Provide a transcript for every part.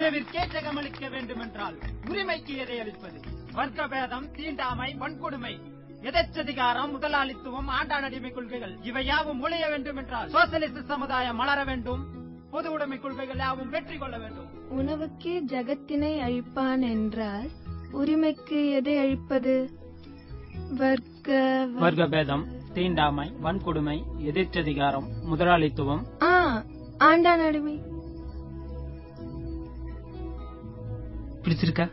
ஜெகமளிக்க வேண்டும் என்றால் உரிமைக்கு எதை அளிப்பது? வர்க்க பேதம், தீண்டாமை, வன்கொடுமை, எதேச்சதிகாரம், முதலாளித்துவம், ஆண்டான் அடிமை கொள்கைகள் இவை யாவும் ஒழிய வேண்டும் என்றால் சோசியலிஸ்ட் சமுதாயம் மலர வேண்டும். பொது உடைமை கொள்கைகள் யாவும் வெற்றி கொள்ள வேண்டும். உணவுக்கே ஜகத்தினை அழிப்பான் என்றால் உரிமைக்கு எதை அழிப்பது? வர்க்க பேதம், தீண்டாமை, வன்கொடுமை, எதேச்சதிகாரம், முதலாளித்துவம், ஆண்டான் அடிமை. பிடிச்சிருக்கா?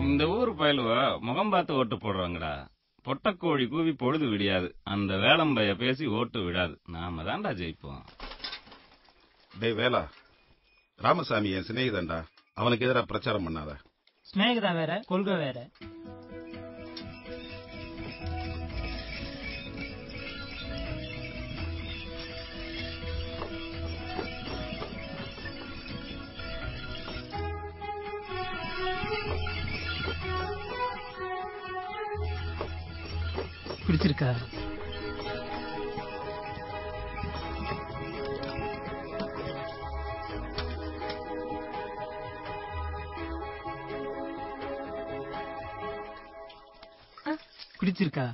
இந்த ஊர் பயலுவ முகம் பார்த்து ஓட்டு போடுறாங்கடா. பொட்டக்கோழி கூவி பொழுது விடியாது. அந்த வேளம்பைய பேசி ஓட்டு விடாது. நாம தான்டா ஜெயிப்போம். டே வேலா, ராமசாமி என் சிநேகிதன்டா. அவனுக்கு எதிராக பிரச்சாரம் பண்ணாத. ஸ்நேகிதா வேற, கொள்கை வேற. பிடிச்சிருக்கா? பிடிச்சிருக்கா?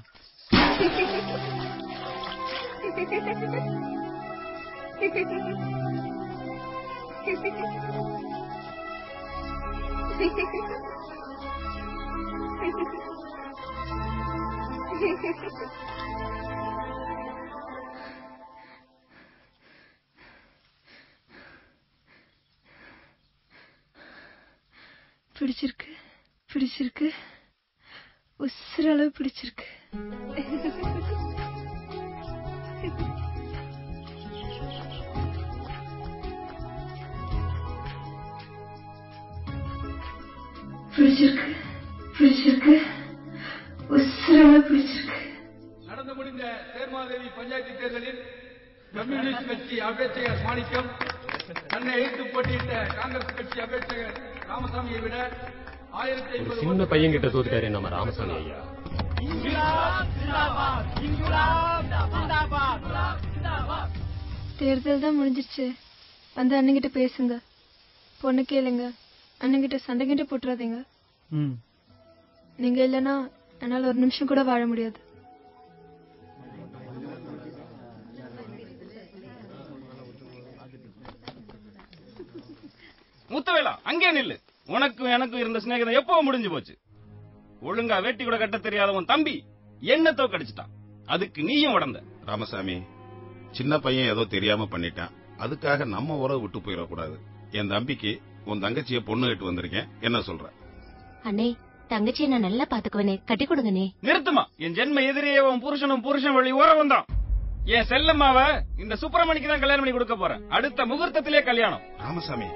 பிடிச்சிருக்கு, பிடிச்சிருக்கு, உசுரளவு பிடிச்சிருக்கு. பிடிச்சிருக்கு, பிடிச்சிருக்கு, உசுரளவு பிடிச்சிருக்கு. நடந்து முடிந்த தேர்மாதேவி பஞ்சாயத்து தேர்தலில் கம்யூனிஸ்ட் கட்சி அபேட்சகர் மாணிக்கம் தன்னை எதிர்த்து போட்டியிட்ட காங்கிரஸ் கட்சி அபேட்சகர் ராமசாமியை விட 1050 சின்ன பையன் கிட்ட தோத்துட்டாரு நம்ம ராமசாமி ஐயா. தேர்தல் தான் முடிஞ்சிருச்சு. வந்து அண்ணங்கிட்ட பேசுங்க, பொண்ணு கேளுங்க, அண்ணங்கிட்ட சண்டை கிட்ட போட்டுறாதீங்க. நீங்க இல்லைன்னா என்னால ஒரு நிமிஷம் கூட வாழ முடியாது. முத்தவேலா, அங்கே நில்லு. உனக்கும் எனக்கும் இருந்த சிநேகிதம் எப்போ முடிஞ்சு போச்சு. ஒழுங்கா வேட்டி கூட கட்ட தெரியாதவன் தம்பி என்ன தோக்கடிச்சிட்டான். அதுக்கு நீயும் உடந்த. ராமசாமி, சின்ன பையன் ஏதோ தெரியாம பண்ணிட்டான். அதுக்காக நம்ம உறவு விட்டு போயிடக்கூடாது. என் தம்பிக்கு உன் தங்கச்சிய பொண்ணு கேட்டு வந்திருக்கேன். என்ன சொல்ற? அண்ணே, தங்கச்சியை நான் நல்லா பாத்துக்குவனே, கட்டி கொடுங்கனே. நிறுத்துமா. என் ஜென்ம எதிரியே உன் புருஷனும் புருஷன் வழி உறவும் தான். என் செல்லம்மாவ இந்த சுப்பிரமணிக்கு தான் கல்யாணம் பண்ணி கொடுக்க போறேன். அடுத்த முகூர்த்தத்திலே கல்யாணம். ராமசாமி,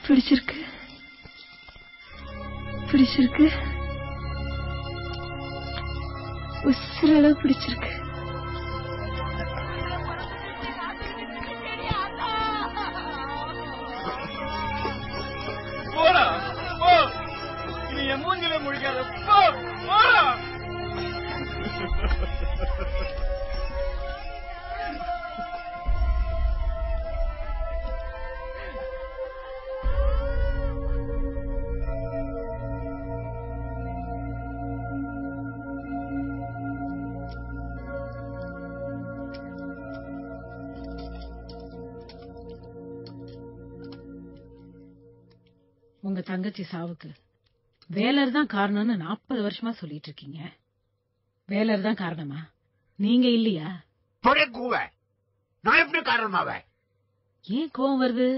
பிடிச்சிருக்கு, பிடிச்சிருக்கு, உசுரளவு பிடிச்சிருக்கு. போடா போ, நீ என் மூஞ்சில முழிக்காத. போ, போடா. உங்க தங்கச்சி சாவுக்கு வேலர் தான் காரணம்னு 40 வருஷமா சொல்லிட்டு இருக்கீங்க. வேலர் தான் காரணமா? நீங்க இல்லையா? நான் எப்படி காரணமாவ? ஏன் கோவம் வருது?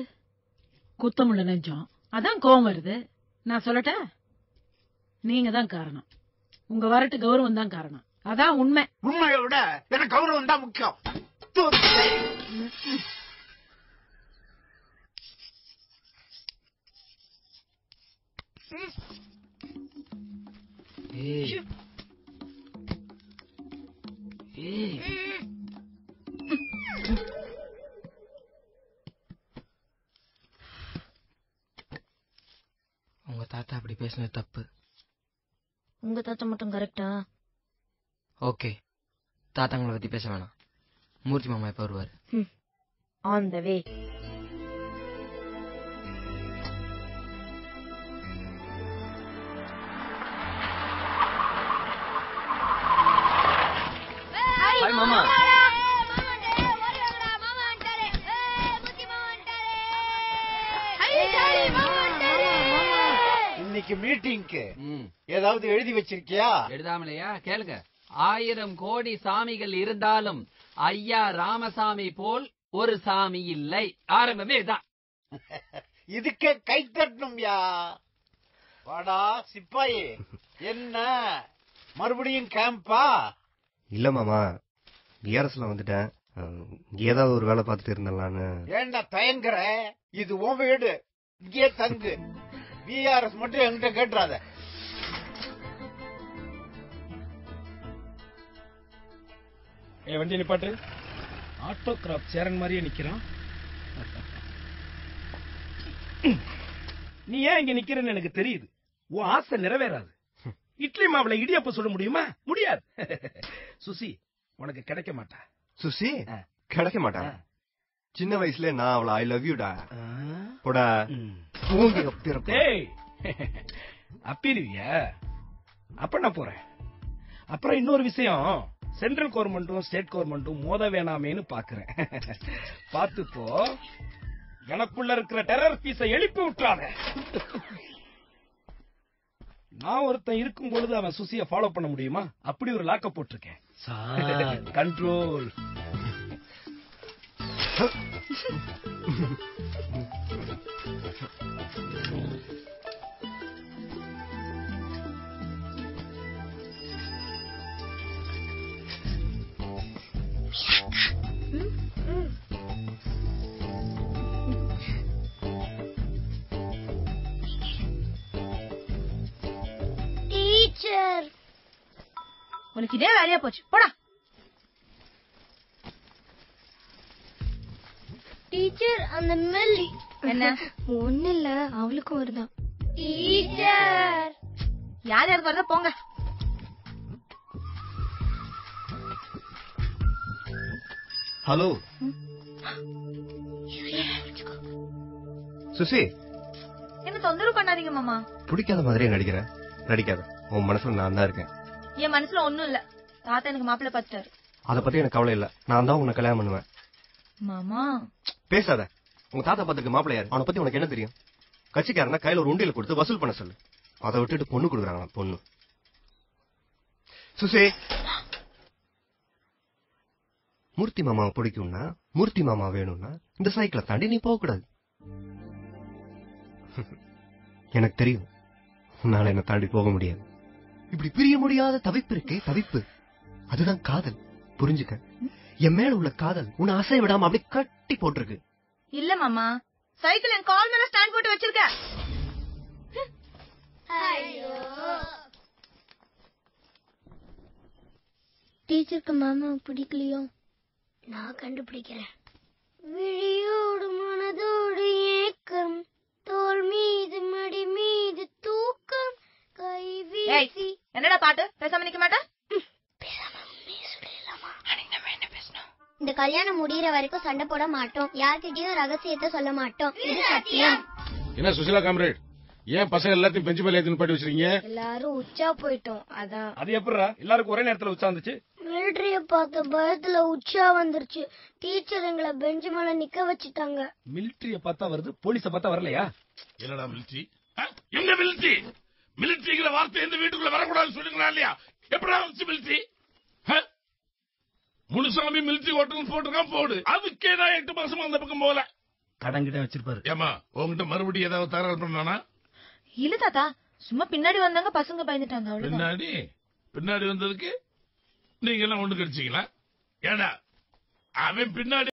குத்தமுள்ள நெஞ்சம், அதான் கோவம் வருது. நான் சொல்லட்டா? நீங்க தான் காரணம். உங்க வரட்டு கௌரவம் தான் காரணம். அதான் உண்மை. உண்மையை விட எனக்கு கௌரவம் தான் முக்கியம். உங்க தாத்தா அப்படி பேசுனது தப்பு. உங்க தாத்தா மட்டும் கரெக்டா? ஓகே, தாத்தாங்களை பத்தி பேச வேணாம். மூர்த்தி மாமா எப்ப வருவாரு? On the way. ஹாய் மாமா. இன்னைக்கு மீட்டிங்க்கு ஏதாவது எழுதி வச்சிருக்கியா? எழுதாமலையா? கேளுங்க. 1000 கோடி சாமிகள் இருந்தாலும் ஐயா ராமசாமி போல் ஒரு சாமி இல்லை. ஆரம்பமே தான். இதுக்கே கை தட்டணும்யா. வாடா சிப்பாயி, என்ன மறுபடியும் கேம்பா? இல்ல மாமா, பிஆர்எஸ்ல வந்துட்டேன். ஏதாவது ஒரு வேலை பார்த்துட்டு இருந்தலான்னு. ஏண்டா தயங்குற? இது உன் வீடு, இங்கே தங்கு. பிஆர்எஸ் மட்டும் என்கிட்ட கேட்டுறாத. வண்டி நிப்பாட்டு. ஆட்டோகிராப் சேரன் மாதிரியே நிக்கிறான். நீ ஏன் இங்க நிக்கிறன்னு எனக்கு தெரியுது. உன் ஆசை நிறைவேறாது. இட்லி மாவுல இடியப்ப சொல்ல முடியுமா? முடியாது. சுசி உனக்கு கிடைக்க மாட்டா. சுசி கிடைக்க மாட்டா? சின்ன வயசுல நான் அவளை ஐ லவ் யூடா போடா. அப்பிருவியா? அப்ப நான் போறேன். அப்புறம் இன்னொரு விஷயம், சென்ட்ரல் கவர்மெண்ட்டும் ஸ்டேட் கவர்மெண்ட்டும் மோத வேணாமேன்னு பாக்குறேன். பாத்துப்போ, எனக்குள்ள இருக்கிற டெரர் பீஸை எழுப்பி விட்டுறாத. நான் ஒருத்தன் இருக்கும் பொழுது அவன் சுசிய ஃபாலோ பண்ண முடியுமா? அப்படி ஒரு லாக்க போட்டிருக்கேன். கண்ட்ரோல். டீச்சர், உனக்கு இதே வேலையா போச்சு. போடா. டீச்சர், அந்த மெல்லி என்ன? ஒண்ணு இல்ல, அவளுக்கும் வருதான். டீச்சர், யார் யாருக்கு வருதா போங்க. ஹலோ சுசி. என்ன தொந்தரவு பண்ணாதீங்க மாமா. பிடிக்காத மாதிரியே நடிக்கிறேன். நடிக்காத. உன் மனசுல நான் தான் இருக்கேன். என் மனசுல ஒண்ணும் இல்ல. தாத்தா எனக்கு மாப்பிள்ளை பார்த்துட்டாரு. அத பத்தி எனக்கு கவலை இல்ல. நான் தான் உன்னை கல்யாணம் பண்ணுவேன். மாமா பேசாத. உங்க தாத்தா பார்த்துக்க மாப்பிள்ளை யாரு? அவனை பத்தி உனக்கு என்ன தெரியும்? கட்சிக்காரனா கையில ஒரு உண்டியல கொடுத்து வசூல் பண்ண சொல்லு. அதை விட்டுட்டு பொண்ணு கொடுக்குறாங்களா? பொண்ணு. சுசி, மூர்த்தி மாமாவை பிடிக்கும்னா, மூர்த்தி மாமா வேணும்னா இந்த சைக்கிளை தாண்டி நீ போக கூடாது. எனக்கு தெரியும், உன்னால என்ன தாண்டி போக முடியாது. இப்படி பிரிய முடியாத தவிப்பு இருக்கே, தவிப்பு. அதுதான் காதல். புரிஞ்சுக்க. என் மேல உள்ள காதல் உன்னை அசை விடாம அப்படி கட்டி போட்டிருக்கு. இல்ல மாமா, சைக்கிள் என் கால் மேல ஸ்டாண்ட் போட்டு வச்சிருக்க. டீச்சருக்கு மாமா பிடிக்கலையோ? நான் கண்டுபிடிக்கிறேன். விழியோடு மனதோடு ஏக்கம், தோல் மீது மடி மீது தூக்கம், கை வீசி. என்னடா பாட்டு? பேசாம நிக்க மாட்டேன். இந்த கல்யாணம் முடியற வரைக்கும் சண்டை போட மாட்டோம். யார்கிட்டயும் ரகசியத்தை சொல்ல மாட்டோம். இது சத்தியம். என்ன சுசிலா காம்ரேட், ஏன் பசங்க எல்லாத்தையும் பெஞ்சு மேல ஏத்தி நிப்பாட்டி வச்சிருக்கீங்க? எல்லாரும் உச்சா போயிட்டோம், அதான். அது எப்படிடா எல்லாருக்கும் ஒரே நேரத்துல உச்சா வந்துச்சு? மிலிட்டரிய பார்த்த பயத்துல உச்சா வந்துருச்சு. டீச்சர் எங்களை பெஞ்சு மேல நிக்க வச்சுட்டாங்க. மிலிட்டரிய பார்த்தா வருது, போலீஸ பார்த்தா வரலையா? என்னடா மிலிட்டரி? எங்க மிலிட்டரி? மிலிட்டரிங்கிற வார்த்தை எந்த வீட்டுக்குள்ள வரக்கூடாதுன்னு சொல்லுங்களா இல்லையா? எப்படா வந்துச்சு மிலிட்டரி? முனுசாமி மிலிட்டரி ஓட்டுன்னு போட்டுருக்கான், போடு. அதுக்கே நான் 8 மாசமா அந்த பக்கம் போகல. கடங்கிட்ட வச்சிருப்பாரு. ஏமா உங்ககிட்ட மறுபடியும் ஏதாவது தகராறு பண்ணானா? இல்ல தாத்தா, சும்மா பின்னாடி வந்தாங்க, பசங்க பயந்துட்டாங்க. பின்னாடி வந்ததுக்கு நீங்க எல்லாம் ஒண்ணு கடிச்சீங்களா? ஏடா அவன் பின்னாடி